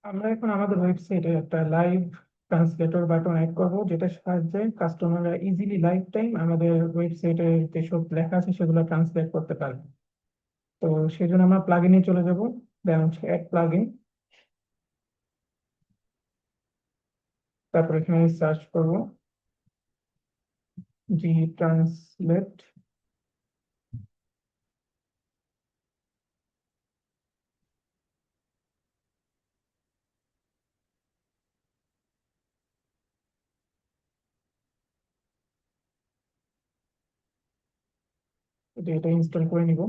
আমরা এখন আমাদের ওয়েবসাইটে একটা লাইভ ট্রান্সলেটর বাটন অ্যাড করব, যেটার সাহায্যে কাস্টমাররা ইজিলি লাইভ টাইম আমাদের ওয়েবসাইটে যেসব লেখা আছে সেগুলো ট্রান্সলেট করতে পারবে। তো সেই জন্য আমরা প্লাগইনে চলে যাব, দেন হচ্ছে অ্যাড প্লাগইন। তারপর এখানে সার্চ করব জি ট্রান্সলেট। এটা ইনস্টল করে নিব।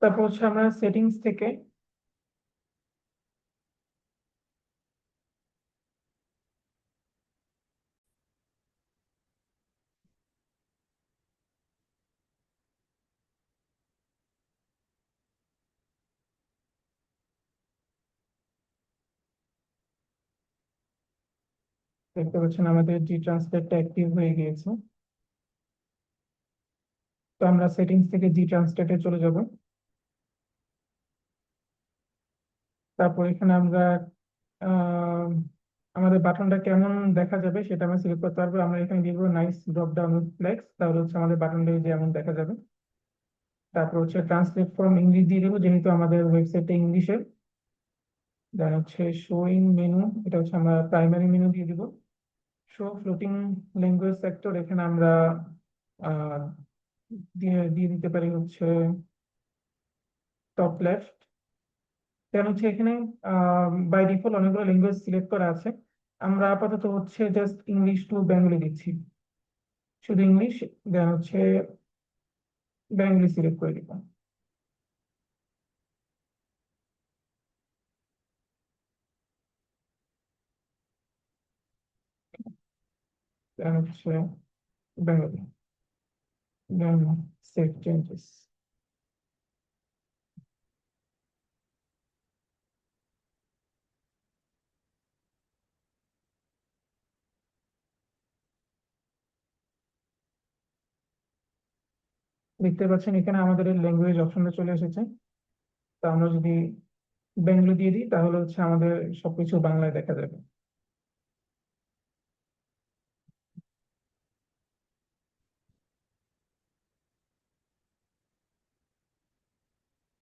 তারপর হচ্ছে আমরা সেটিংস থেকে দেখতে পাচ্ছেন আমাদের জি ট্রান্সলেটটা অ্যাক্টিভ হয়ে গিয়েছে। তো আমরা সেটিংস থেকে জি ট্রান্সলেটে চলে যাব। তারপর এখানে আমরা আহ, আমাদের বাটনটা কেমন দেখা যাবে সেটা আমরা সিলেক্ট করতে পারবো। আমরা এখানে দিয়ে দেবো নাইস ড্রপ ডাউন ফ্লেক্স, তাহলে হচ্ছে আমাদের বাটনটা যেমন দেখা যাবে। তারপর হচ্ছে ট্রান্সলেট ফ্রম ইংলিশ দিয়ে দেবো, যেহেতু আমাদের ওয়েবসাইটটা ইংলিশে। দেন হচ্ছে শোইং মেনু, এটা হচ্ছে আমরা প্রাইমারি মেনু দিয়ে দিব। শো ফ্লোটিং ল্যাঙ্গুয়েজ সেক্টর, এখানে আমরা আহ, দিয়ে দিয়ে দিতে পারি হচ্ছে টপ লেফট। দেন হচ্ছে এখানে বাই ডিফল্ট অনেকগুলো ল্যাঙ্গুয়েজ সিলেক্ট করা আছে। আমরা আপাতত হচ্ছে জাস্ট ইংলিশ টু বেঙ্গলি দিচ্ছি, শুধু ইংলিশ। দেন হচ্ছে বেঙ্গলি সিলেক্ট করে দিব। দেন হচ্ছে বেঙ্গলি, দেন সেভ চেঞ্জেস। দেখতে পাচ্ছেন এখানে আমাদের ল্যাঙ্গুয়েজ অপশনটা চলে এসেছে। তো আমরা যদি বেঙ্গলি দিয়ে দিই তাহলে হচ্ছে আমাদের সবকিছু বাংলায় দেখা যাবে।